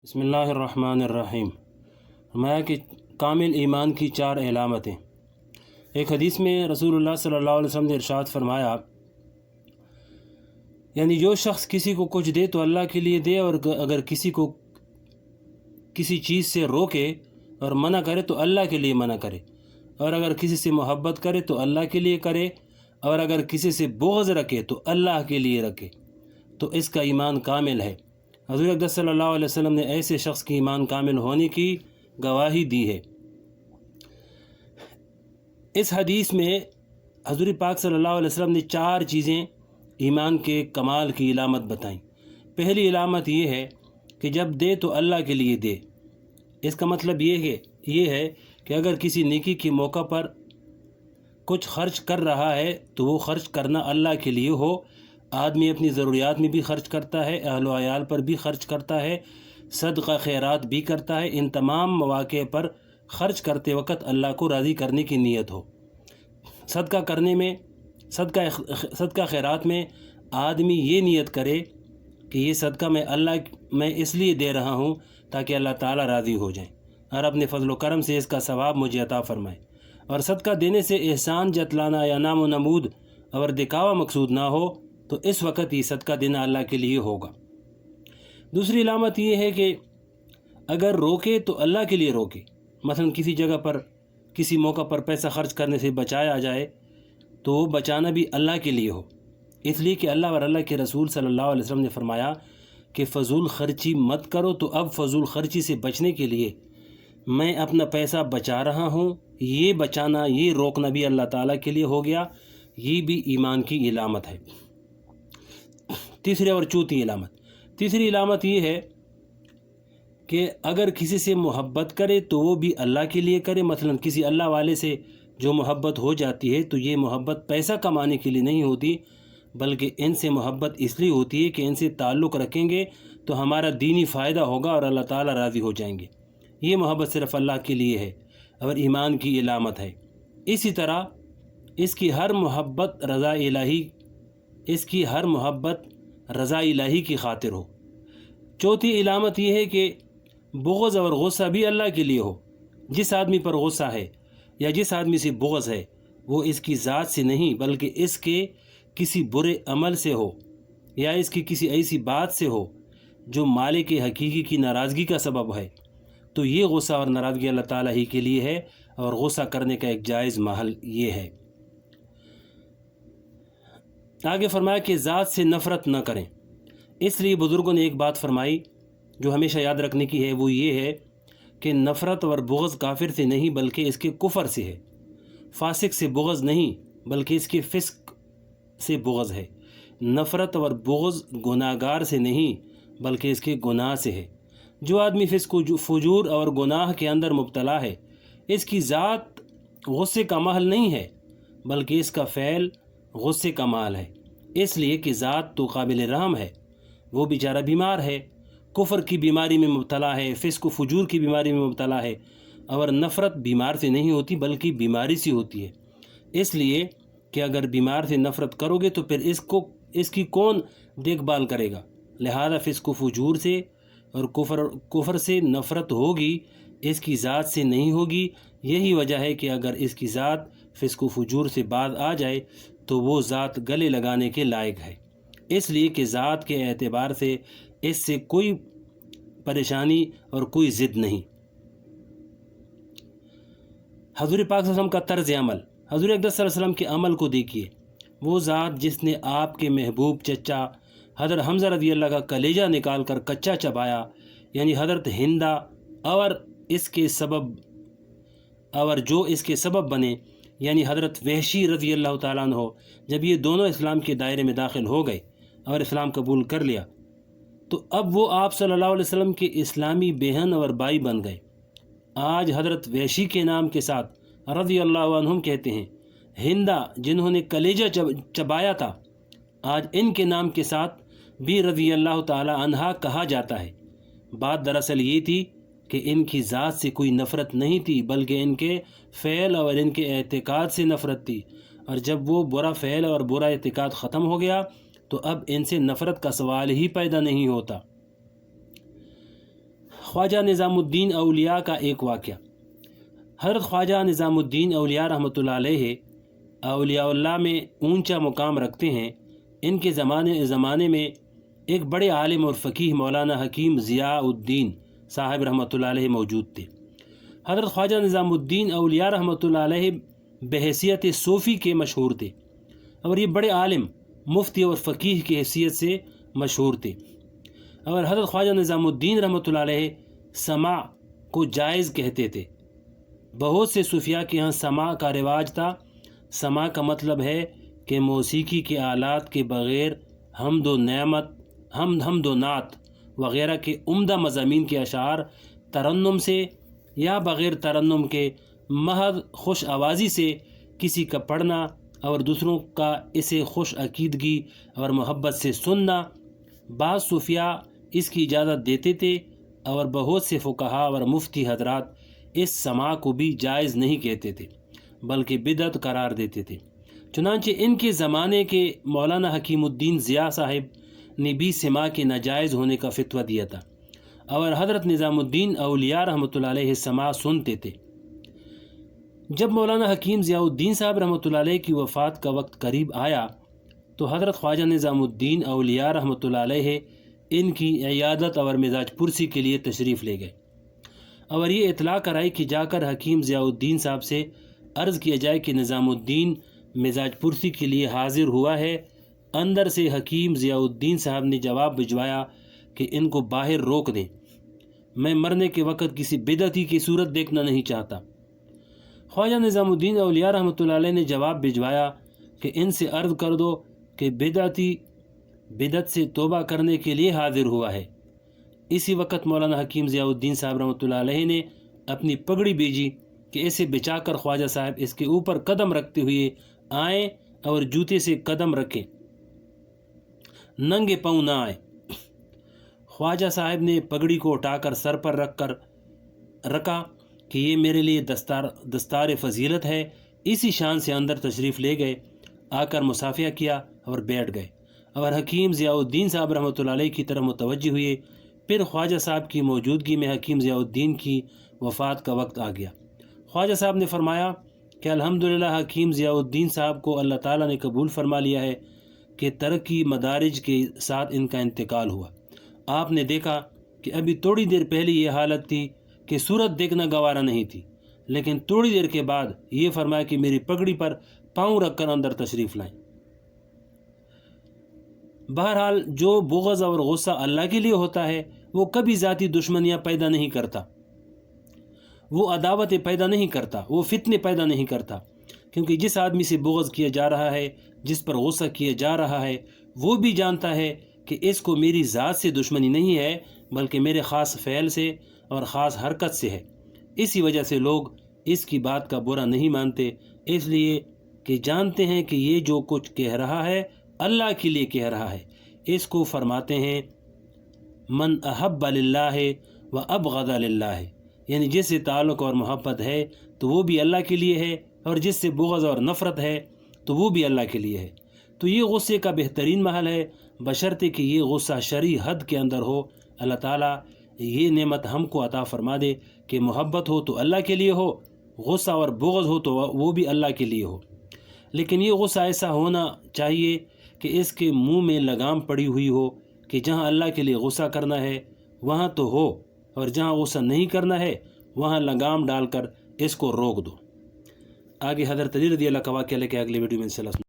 بسم اللہ الرحمن الرحیم۔ فرمایا کہ کامل ایمان کی 4 علامتیں۔ ایک حدیث میں رسول اللہ صلی اللہ علیہ وسلم نے ارشاد فرمایا، یعنی جو شخص کسی کو کچھ دے تو اللہ کے لیے دے، اور اگر کسی کو کسی چیز سے روکے اور منع کرے تو اللہ کے لیے منع کرے، اور اگر کسی سے محبت کرے تو اللہ کے لیے کرے، اور اگر کسی سے بغض رکھے تو اللہ کے لیے رکھے، تو اس کا ایمان کامل ہے۔ حضور اقدس صلی اللہ علیہ وسلم نے ایسے شخص کی ایمان کامل ہونے کی گواہی دی ہے۔ اس حدیث میں حضور پاک صلی اللہ علیہ وسلم نے 4 چیزیں ایمان کے کمال کی علامت بتائیں۔ پہلی علامت یہ ہے کہ جب دے تو اللہ کے لیے دے۔ اس کا مطلب یہ ہے کہ اگر کسی نیکی کے موقع پر کچھ خرچ کر رہا ہے تو وہ خرچ کرنا اللہ کے لیے ہو۔ آدمی اپنی ضروریات میں بھی خرچ کرتا ہے، اہل و عیال پر بھی خرچ کرتا ہے، صدقہ خیرات بھی کرتا ہے۔ ان تمام مواقع پر خرچ کرتے وقت اللہ کو راضی کرنے کی نیت ہو۔ صدقہ کرنے میں، صدقہ خیرات میں آدمی یہ نیت کرے کہ یہ صدقہ میں اس لیے دے رہا ہوں تاکہ اللہ تعالیٰ راضی ہو جائیں اور اپنے فضل و کرم سے اس کا ثواب مجھے عطا فرمائے۔ اور صدقہ دینے سے احسان جتلانا یا نام و نمود اور دکھاوا مقصود نہ ہو تو اس وقت یہ صدقہ دینا اللہ کے لیے ہوگا۔ دوسری علامت یہ ہے کہ اگر روکے تو اللہ کے لیے روکے۔ مثلا کسی جگہ پر کسی موقع پر پیسہ خرچ کرنے سے بچایا جائے تو وہ بچانا بھی اللہ کے لیے ہو، اس لیے کہ اللہ اور اللہ کے رسول صلی اللہ علیہ وسلم نے فرمایا کہ فضول خرچی مت کرو، تو اب فضول خرچی سے بچنے کے لیے میں اپنا پیسہ بچا رہا ہوں۔ یہ بچانا، یہ روکنا بھی اللہ تعالیٰ کے لیے ہو گیا، یہ بھی ایمان کی علامت ہے۔ تیسری اور چوتھی علامت۔ تیسری علامت یہ ہے کہ اگر کسی سے محبت کرے تو وہ بھی اللہ کے لیے کرے۔ مثلا کسی اللہ والے سے جو محبت ہو جاتی ہے تو یہ محبت پیسہ کمانے کے لیے نہیں ہوتی، بلکہ ان سے محبت اس لیے ہوتی ہے کہ ان سے تعلق رکھیں گے تو ہمارا دینی فائدہ ہوگا اور اللہ تعالیٰ راضی ہو جائیں گے۔ یہ محبت صرف اللہ کے لیے ہے اور ایمان کی علامت ہے۔ اسی طرح اس کی ہر محبت رضا الہی کی خاطر ہو۔ چوتھی علامت یہ ہے کہ بغض اور غصہ بھی اللہ کے لیے ہو۔ جس آدمی پر غصہ ہے یا جس آدمی سے بغض ہے وہ اس کی ذات سے نہیں بلکہ اس کے کسی برے عمل سے ہو یا اس کی کسی ایسی بات سے ہو جو مالک حقیقی کی ناراضگی کا سبب ہے، تو یہ غصہ اور ناراضگی اللہ تعالیٰ ہی کے لیے ہے، اور غصہ کرنے کا ایک جائز محل یہ ہے۔ آگے فرمایا کہ ذات سے نفرت نہ کریں۔ اس لیے بزرگوں نے ایک بات فرمائی جو ہمیشہ یاد رکھنے کی ہے، وہ یہ ہے کہ نفرت اور بغض کافر سے نہیں بلکہ اس کے کفر سے ہے۔ فاسق سے بغض نہیں بلکہ اس کے فسق سے بغض ہے۔ نفرت اور بغض گناہگار سے نہیں بلکہ اس کے گناہ سے ہے۔ جو آدمی فسق و فجور اور گناہ کے اندر مبتلا ہے، اس کی ذات غصے کا محل نہیں ہے بلکہ اس کا فعل غصے کا محل ہے۔ اس لیے کہ ذات تو قابل رحم ہے، وہ بیچارہ بیمار ہے، کفر کی بیماری میں مبتلا ہے، فسق و فجور کی بیماری میں مبتلا ہے، اور نفرت بیمار سے نہیں ہوتی بلکہ بیماری سے ہوتی ہے۔ اس لیے کہ اگر بیمار سے نفرت کرو گے تو پھر اس کی کون دیکھ بھال کرے گا؟ لہذا فسق و فجور سے اور کفر سے نفرت ہوگی، اس کی ذات سے نہیں ہوگی۔ یہی وجہ ہے کہ اگر اس کی ذات فسق و فجور سے بعد آ جائے تو وہ ذات گلے لگانے کے لائق ہے۔ اس لیے کہ ذات کے اعتبار سے اس سے کوئی پریشانی اور کوئی ضد نہیں۔ حضور پاک صلی اللہ علیہ وسلم کا طرز عمل۔ حضور اقدس صلی اللہ علیہ وسلم کے عمل کو دیکھیے۔ وہ ذات جس نے آپ کے محبوب چچا حضرت حمزہ رضی اللہ کا کلیجہ نکال کر کچا چبایا، یعنی حضرت ہندہ اور جو اس کے سبب بنے یعنی حضرت وحشی رضی اللہ تعالیٰ عنہ، جب یہ دونوں اسلام کے دائرے میں داخل ہو گئے اور اسلام قبول کر لیا تو اب وہ آپ صلی اللہ علیہ وسلم کے اسلامی بہن اور بھائی بن گئے۔ آج حضرت وحشی کے نام کے ساتھ رضی اللہ عنہم کہتے ہیں، ہندہ جنہوں نے کلیجہ چبایا تھا آج ان کے نام کے ساتھ بھی رضی اللہ تعالی عنہا کہا جاتا ہے۔ بات دراصل یہ تھی کہ ان کی ذات سے کوئی نفرت نہیں تھی بلکہ ان کے فعل اور ان کے اعتقاد سے نفرت تھی، اور جب وہ برا فعل اور برا اعتقاد ختم ہو گیا تو اب ان سے نفرت کا سوال ہی پیدا نہیں ہوتا۔ خواجہ نظام الدین اولیاء کا ایک واقعہ۔ حضرت خواجہ نظام الدین اولیاء رحمۃ اللہ علیہ اولیاء اللہ میں اونچا مقام رکھتے ہیں۔ ان کے زمانے میں ایک بڑے عالم اور فقیہ مولانا حکیم ضیاء الدین صاحب رحمۃ اللہ علیہ موجود تھے۔ حضرت خواجہ نظام الدین اولیاء رحمۃ اللہ علیہ بحیثیت صوفی کے مشہور تھے، اور یہ بڑے عالم، مفتی اور فقیہ کی حیثیت سے مشہور تھے۔ اور حضرت خواجہ نظام الدین رحمۃ اللہ علیہ سماع کو جائز کہتے تھے۔ بہت سے صوفیاء کے ہاں سماع کا رواج تھا۔ سماع کا مطلب ہے کہ موسیقی کے آلات کے بغیر حمد و نعت وغیرہ کے عمدہ مضامین کے اشعار ترنم سے یا بغیر ترنم کے محض خوش آوازی سے کسی کا پڑھنا اور دوسروں کا اسے خوش عقیدگی اور محبت سے سننا۔ بعض صوفیاء اس کی اجازت دیتے تھے، اور بہت سے فقہاء اور مفتی حضرات اس سماع کو بھی جائز نہیں کہتے تھے بلکہ بدعت قرار دیتے تھے۔ چنانچہ ان کے زمانے کے مولانا حکیم الدین ضیاء صاحب نے بھی سماع کے ناجائز ہونے کا فتویٰ دیا تھا، اور حضرت نظام الدین اولیاء رحمۃ اللہ علیہ سماع سنتے تھے۔ جب مولانا حکیم ضیاء الدین صاحب رحمۃ اللہ علیہ کی وفات کا وقت قریب آیا تو حضرت خواجہ نظام الدین اولیاء رحمۃ اللہ علیہ ان کی عیادت اور مزاج پرسی کے لیے تشریف لے گئے، اور یہ اطلاع کرائی کہ جا کر حکیم ضیاء الدین صاحب سے عرض کیا جائے کہ نظام الدین مزاج پرسی کے لیے حاضر ہوا ہے۔ اندر سے حکیم ضیاء الدین صاحب نے جواب بھجوایا کہ ان کو باہر روک دیں، میں مرنے کے وقت کسی بدعتی کی صورت دیکھنا نہیں چاہتا۔ خواجہ نظام الدین اولیاء رحمۃ اللہ علیہ نے جواب بھجوایا کہ ان سے عرض کر دو کہ بدعت سے توبہ کرنے کے لیے حاضر ہوا ہے۔ اسی وقت مولانا حکیم ضیاء الدین صاحب رحمۃ اللہ علیہ نے اپنی پگڑی بھیجی کہ اسے بچا کر خواجہ صاحب اس کے اوپر قدم رکھتے ہوئے آئیں اور جوتے سے قدم رکھیں، ننگے پاؤں نہ آئیں۔ خواجہ صاحب نے پگڑی کو اٹھا کر سر پر رکھا کہ یہ میرے لیے دستار فضیلت ہے۔ اسی شان سے اندر تشریف لے گئے، آ کر مصافحہ کیا اور بیٹھ گئے، اور حکیم ضیاء الدین صاحب رحمۃ اللہ علیہ کی طرف متوجہ ہوئے۔ پھر خواجہ صاحب کی موجودگی میں حکیم ضیاء الدین کی وفات کا وقت آ گیا۔ خواجہ صاحب نے فرمایا کہ الحمدللہ حکیم ضیاء الدین صاحب کو اللہ تعالیٰ نے قبول فرما لیا ہے کہ ترقی مدارج کے ساتھ ان کا انتقال ہوا۔ آپ نے دیکھا کہ ابھی تھوڑی دیر پہلے یہ حالت تھی کہ صورت دیکھنا گوارا نہیں تھی، لیکن تھوڑی دیر کے بعد یہ فرمایا کہ میری پگڑی پر پاؤں رکھ کر اندر تشریف لائیں۔ بہرحال جو بغض اور غصہ اللہ کے لیے ہوتا ہے وہ کبھی ذاتی دشمنیاں پیدا نہیں کرتا، وہ عداوتیں پیدا نہیں کرتا، وہ فتنے پیدا نہیں کرتا، کیونکہ جس آدمی سے بغض کیا جا رہا ہے، جس پر غصہ کیا جا رہا ہے، وہ بھی جانتا ہے کہ اس کو میری ذات سے دشمنی نہیں ہے بلکہ میرے خاص فعل سے اور خاص حرکت سے ہے۔ اسی وجہ سے لوگ اس کی بات کا برا نہیں مانتے، اس لیے کہ جانتے ہیں کہ یہ جو کچھ کہہ رہا ہے اللہ کے لیے کہہ رہا ہے۔ اس کو فرماتے ہیں من احب للہ و ابغض للہ، یعنی جس سے تعلق اور محبت ہے تو وہ بھی اللہ کے لیے ہے، اور جس سے بغض اور نفرت ہے تو وہ بھی اللہ کے لیے ہے۔ تو یہ غصے کا بہترین محل ہے، بشرطے کہ یہ غصہ شرعی حد کے اندر ہو۔ اللہ تعالیٰ یہ نعمت ہم کو عطا فرما دے کہ محبت ہو تو اللہ کے لیے ہو، غصہ اور بغض ہو تو وہ بھی اللہ کے لیے ہو، لیکن یہ غصہ ایسا ہونا چاہیے کہ اس کے منہ میں لگام پڑی ہوئی ہو کہ جہاں اللہ کے لیے غصہ کرنا ہے وہاں تو ہو، اور جہاں غصہ نہیں کرنا ہے وہاں لگام ڈال کر اس کو روک دو۔ آگے حضرت علی رضی اللہ کا واقعہ لے کے اگلے ویڈیو میں انشاءاللہ